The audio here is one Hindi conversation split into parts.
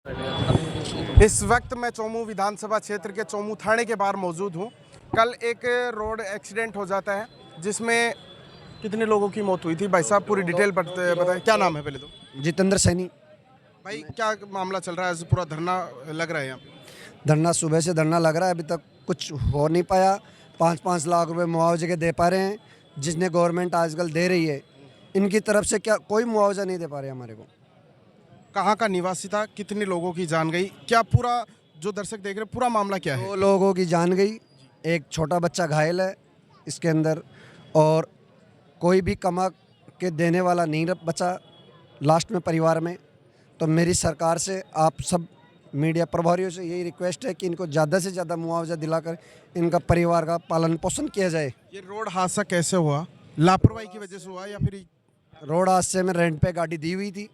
इस वक्त मैं चोमू विधानसभा क्षेत्र के चोमू थाने के बाहर मौजूद हूँ। कल एक रोड एक्सीडेंट हो जाता है जिसमें कितने लोगों की मौत हुई थी। भाई साहब पूरी डिटेल बताएं, क्या नाम है पहले तो? जितेंद्र सैनी। भाई क्या मामला चल रहा है? पूरा धरना लग रहा है यहाँ पे। धरना सुबह से धरना लग रहा है, अभी तक कुछ हो नहीं पाया। 5-5 लाख रुपए मुआवजे के दे पा रहे हैं, जिसने गवर्नमेंट आजकल दे रही है। इनकी तरफ से क्या कोई मुआवजा नहीं दे पा रहे हमारे को। कहाँ का निवासी था? कितने लोगों की जान गई? क्या पूरा जो दर्शक देख रहे हैं पूरा मामला क्या है? 2 लोगों की जान गई, एक छोटा बच्चा घायल है इसके अंदर, और कोई भी कमा के देने वाला नहीं बचा लास्ट में परिवार में। तो मेरी सरकार से, आप सब मीडिया प्रभारियों से यही रिक्वेस्ट है कि इनको ज़्यादा से ज़्यादा मुआवजा दिलाकर इनका परिवार का पालन पोषण किया जाए। ये रोड हादसा कैसे हुआ? लापरवाही की वजह से हुआ या फिर? रोड हादसे में रेंट पे गाड़ी दी हुई थी,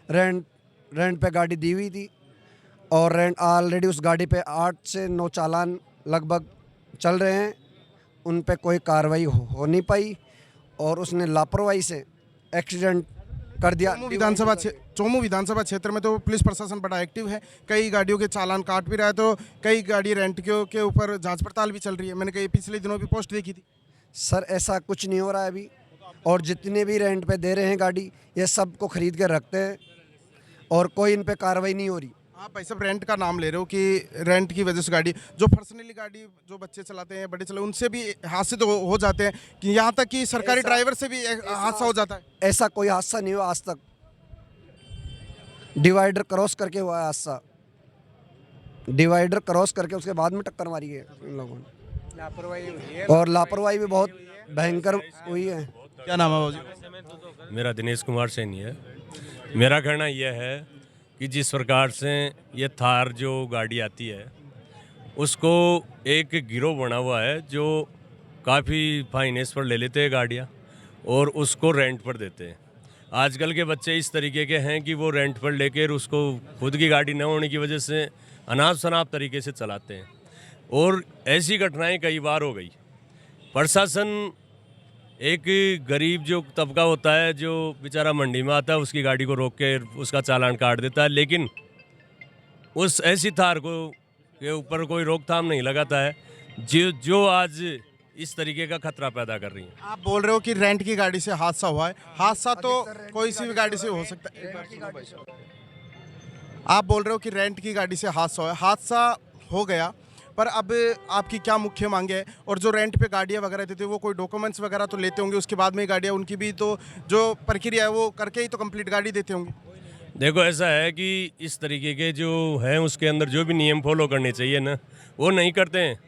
रेंट पे गाड़ी दी हुई थी, और रेंट ऑलरेडी उस गाड़ी पे 8 से 9 चालान लगभग चल रहे हैं। उन पे कोई कार्रवाई हो नहीं पाई, और उसने लापरवाही से एक्सीडेंट कर दिया। चोमू विधानसभा क्षेत्र में तो पुलिस प्रशासन बड़ा एक्टिव है। कई गाड़ियों के चालान काट भी रहा है, तो कई गाड़ी रेंट के ऊपर जांच पड़ताल भी चल रही है। मैंने कई पिछले दिनों भी पोस्ट देखी थी। सर ऐसा कुछ नहीं हो रहा है अभी, और जितने भी रेंट पे दे रहे हैं गाड़ी, ये सबको खरीद के रखते हैं और कोई इन पे कार्रवाई नहीं हो रही। आप भाई साहब रेंट का नाम ले रहे हो कि रेंट की वजह से गाड़ी, जो पर्सनली गाड़ी जो बच्चे चलाते हैं, बड़े चलाते, उनसे भी हादसे तो हो जाते हैं, कि यहाँ तक कि सरकारी ड्राइवर से भी हादसा हो जाता है। ऐसा कोई हादसा नहीं हुआ आज तक। डिवाइडर क्रॉस करके हुआ है हादसा, डिवाइडर क्रॉस करके उसके बाद में टक्कर मारी है इन लोगों ने। लापरवाही हुई है, और लापरवाही भी बहुत भयंकर हुई है। क्या नाम है बाबूजी? मेरा दिनेश कुमार सैनी है। मेरा कहना यह है कि जिस प्रकार से ये थार जो गाड़ी आती है, उसको एक गिरोह बना हुआ है जो काफ़ी फाइनेंस पर ले लेते हैं गाड़ियाँ और उसको रेंट पर देते हैं। आजकल के बच्चे इस तरीके के हैं कि वो रेंट पर लेकर उसको खुद की गाड़ी न होने की वजह से अनाप शनाप तरीके से चलाते हैं, और ऐसी घटनाएं कई बार हो गई। प्रशासन एक गरीब जो तबका होता है, जो बेचारा मंडी में आता है, उसकी गाड़ी को रोक के उसका चालान काट देता है, लेकिन उस ऐसी थार को के ऊपर कोई रोकथाम नहीं लगाता है जो आज इस तरीके का खतरा पैदा कर रही है। आप बोल रहे हो कि रेंट की गाड़ी से हादसा हुआ है। हादसा तो कोई सी भी गाड़ी से हो सकता है। आप बोल रहे हो कि रेंट की गाड़ी से हादसा हुआ है, हादसा हो गया, पर अब आपकी क्या मुख्य मांगे है? और जो रेंट पे गाड़ियाँ वगैरह देते हैं वो कोई डॉक्यूमेंट्स वगैरह तो लेते होंगे, उसके बाद में गाड़ियाँ, उनकी भी तो जो प्रक्रिया है वो करके ही तो कंप्लीट गाड़ी देते होंगे। देखो, ऐसा है कि इस तरीके के जो हैं उसके अंदर जो भी नियम फॉलो करने चाहिए ना, वो नहीं करते हैं।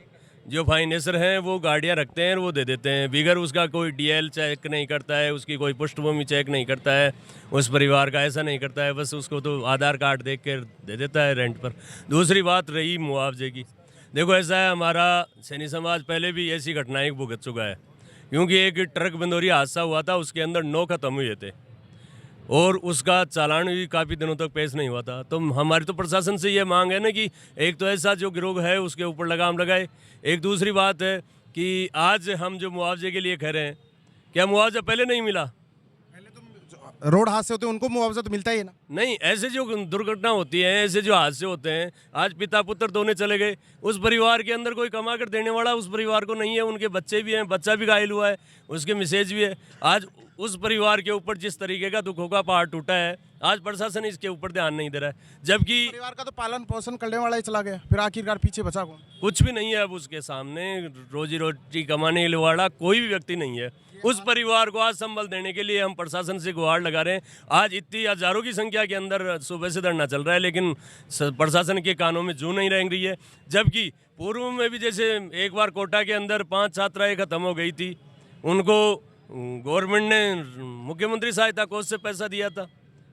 जो फाइनेंसर हैं वो गाड़ियाँ रखते हैं और वो दे देते हैं, बिगर उसका कोई डीएल चेक नहीं करता है, उसकी कोई पृष्ठभूमि चेक नहीं करता है, उस परिवार का ऐसा नहीं करता है, बस उसको तो आधार कार्ड देख कर दे देता है रेंट पर। दूसरी बात रही मुआवजे की। देखो, ऐसा है, हमारा सैनी समाज पहले भी ऐसी घटनाएं भुगत चुका है, क्योंकि एक ट्रक बंदोरी हादसा हुआ था, उसके अंदर 9 खत्म हुए थे और उसका चालान भी काफ़ी दिनों तक पेश नहीं हुआ था। तो हमारी तो प्रशासन से ये मांग है ना कि एक तो ऐसा जो गिरोह है उसके ऊपर लगाम लगाए। एक दूसरी बात है कि आज हम जो मुआवजे के लिए कह रहे हैं, क्या मुआवजा पहले नहीं मिला? रोड हादसे होते हैं उनको मुआवजा तो मिलता ही है ना। नहीं, ऐसे जो दुर्घटना होती है, ऐसे जो हादसे होते हैं, आज पिता पुत्र दोनों चले गए, उस परिवार के अंदर कोई कमा कर देने वाला उस परिवार को नहीं है, उनके बच्चे भी हैं, बच्चा भी घायल हुआ है, उसके मिसेज भी है। आज उस परिवार के ऊपर जिस तरीके का दुखों का पहाड़ टूटा है, आज प्रशासन इसके ऊपर ध्यान नहीं दे रहा है, जबकि परिवार का तो पालन पोषण करने वाला ही चला गया, फिर आखिरकार पीछे बचा कौन? कुछ भी नहीं है अब उसके सामने। रोजी रोटी कमाने वाला कोई भी व्यक्ति नहीं है। उस परिवार को आज संबल देने के लिए हम प्रशासन से गुहार लगा रहे हैं। आज इतनी हजारों की संख्या के अंदर सुबह से धरना चल रहा है, लेकिन प्रशासन के कानों में जू नहीं रह रही है। जबकि पूर्व में भी जैसे एक बार कोटा के अंदर 5 छात्राएं खत्म हो गई थी, उनको गवर्नमेंट ने मुख्यमंत्री सहायता कोष से पैसा दिया था।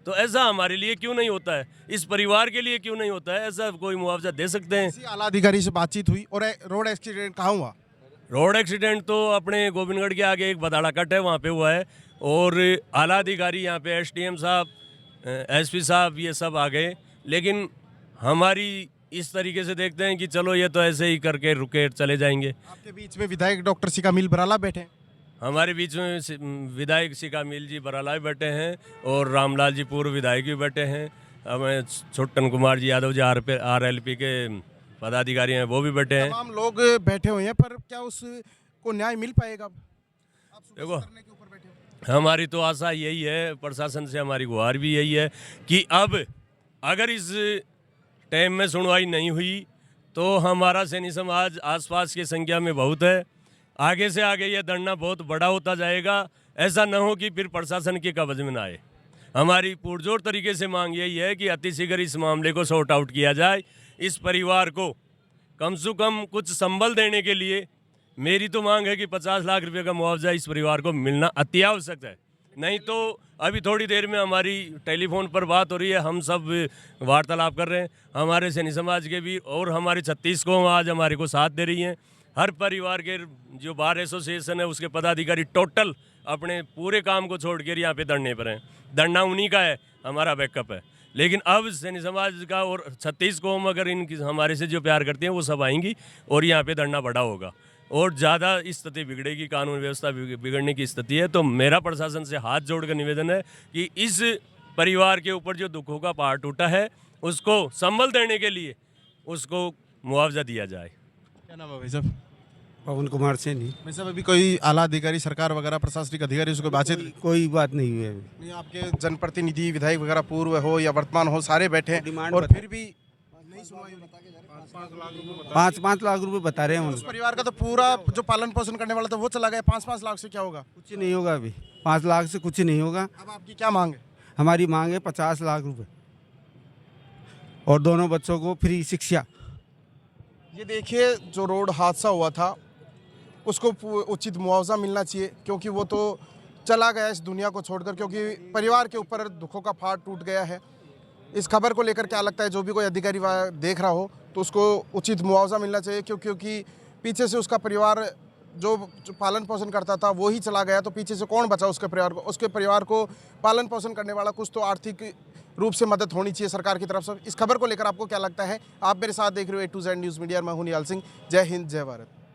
तो ऐसा हमारे लिए क्यों नहीं होता है? इस परिवार के लिए क्यों नहीं होता है? ऐसा कोई मुआवजा दे सकते हैं? आला अधिकारी से बातचीत हुई। और रोड एक्सीडेंट कहाँ हुआ? रोड एक्सीडेंट तो अपने गोविंदगढ़ के आगे एक बदाड़ा कट है, वहाँ पे हुआ है, और आला अधिकारी यहाँ पे एसडीएम साहब, एसपी साहब, ये सब आ गए। लेकिन हमारी इस तरीके से देखते हैं कि चलो ये तो ऐसे ही करके रुके चले जाएंगे। आपके बीच में विधायक डॉक्टर सिकामील बराला बैठे हैं। हमारे बीच में विधायक सिकामील जी बराला बैठे हैं और रामलाल जी पूर्व विधायक भी बैठे हैं। हमें छोटन कुमार जी यादव जी RLP के पदाधिकारी हैं, वो भी बैठे हैं। तमाम लोग बैठे हुए हैं, पर क्या उसको न्याय मिल पाएगा? आप सुबह देखो, से धरने के ऊपर बैठे हो। हमारी तो आशा यही है, प्रशासन से हमारी गुहार भी यही है कि अब अगर इस टाइम में सुनवाई नहीं हुई तो हमारा सैनी समाज आसपास की संख्या में बहुत है, आगे से आगे ये धरना बहुत बड़ा होता जाएगा। ऐसा न हो कि फिर प्रशासन के कब्जे में ना आए। हमारी पुरजोर तरीके से मांग यही है कि अतिशीघ्र इस मामले को सॉर्ट आउट किया जाए। इस परिवार को कम से कम कुछ संबल देने के लिए मेरी तो मांग है कि 50 लाख रुपए का मुआवजा इस परिवार को मिलना अति आवश्यक है। नहीं तो अभी थोड़ी देर में हमारी टेलीफोन पर बात हो रही है, हम सब वार्तालाप कर रहे हैं, हमारे सैनी समाज के भी और हमारे 36 को आज हमारे को साथ दे रही हैं। हर परिवार के जो बार एसोसिएशन है उसके पदाधिकारी टोटल अपने पूरे काम को छोड़ कर यहाँ पे धरने पर हैं। धरना उन्हीं का है, हमारा बैकअप है। लेकिन अब सैनी समाज का और 36 कौम अगर इन हमारे से जो प्यार करते हैं वो सब आएंगी और यहाँ पे धरना बड़ा होगा और ज़्यादा स्थिति बिगड़ेगी, कानून व्यवस्था बिगड़ने की स्थिति है। तो मेरा प्रशासन से हाथ जोड़कर निवेदन है कि इस परिवार के ऊपर जो दुखों का पहाड़ टूटा है उसको संबल देने के लिए उसको मुआवजा दिया जाए। क्या नाम है भाई साहब? पवन कुमार से नहीं, भाई साहब, अभी कोई आला अधिकारी, सरकार वगैरह, प्रशासनिक अधिकारी उसको बातचीत कोई बात नहीं हुई है अभी। नहीं? आपके जनप्रतिनिधि, विधायक वगैरह पूर्व हो या वर्तमान हो, सारे बैठे हैं डिमांड और बता- फिर भी नहीं सुनवाई हो रही। 5-5 लाख रुपए बता रहे हैं उस उन। परिवार का तो पूरा जो पालन पोषण करने वाला था वो चला गया। 5-5 लाख से क्या होगा? कुछ नहीं होगा अभी, 5 लाख से कुछ नहीं होगा। अब आपकी क्या मांग है? हमारी मांग है 50 लाख रुपए और दोनों बच्चों को फ्री शिक्षा। ये देखिए, जो रोड हादसा हुआ था उसको उचित मुआवजा मिलना चाहिए, क्योंकि वो तो चला गया इस दुनिया को छोड़कर, क्योंकि परिवार के ऊपर दुखों का पहाड़ टूट गया है। इस खबर को लेकर क्या लगता है, जो भी कोई अधिकारी देख रहा हो तो उसको उचित मुआवजा मिलना चाहिए, क्योंकि पीछे से उसका परिवार जो पालन पोषण करता था वो ही चला गया, तो पीछे से कौन बचा उसके परिवार को? उसके परिवार को पालन पोषण करने वाला कुछ तो आर्थिक रूप से मदद होनी चाहिए सरकार की तरफ से। इस खबर को लेकर आपको क्या लगता है? आप मेरे साथ देख रहे हो A to Z news media, मैं हूं निहाल सिंह। जय हिंद, जय भारत।